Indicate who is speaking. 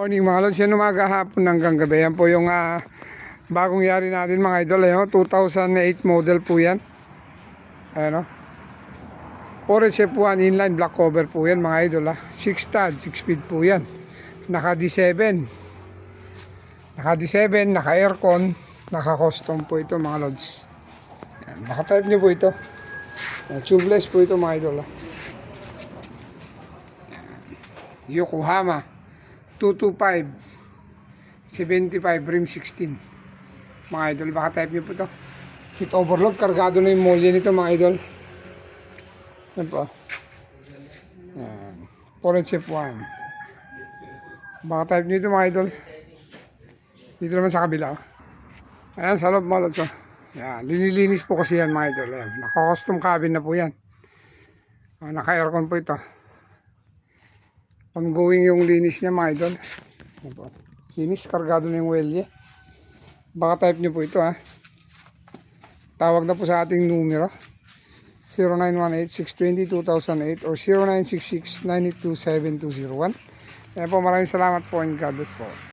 Speaker 1: Morning mga lods, yan umaga, hapon hanggang gabi. Yan po yung bagong yari natin mga idol. 2008 model po yan. Ayan o. 4SF1 inline black cover po yan mga idol. 6 stud, 6 speed po yan. Naka D7. Naka D7, naka aircon, naka custom po ito mga lods. Yan, naka type nyo po ito. Tubeless po ito mga idol. Yokohama 225 75 rim 16 mga idol, baka type nyo po to. Hit overload, kargado na yung molye nito mga idol. Yan po. Yan. 4SF1, baka type nyo ito mga idol. Dito naman sa kabila. Ayan sa loob mga lods. Yan, linilinis po kasi yan mga idol. Naka custom cabin na po yan. Naka aircon po ito. Ongoing yung linis niya mga idol. Linis, kargado na yung welye. Baka type nyo po ito Tawag na po sa ating numero 0918-620-2008 or 0966-982-7201. Ayan po, maraming salamat po and God bless po.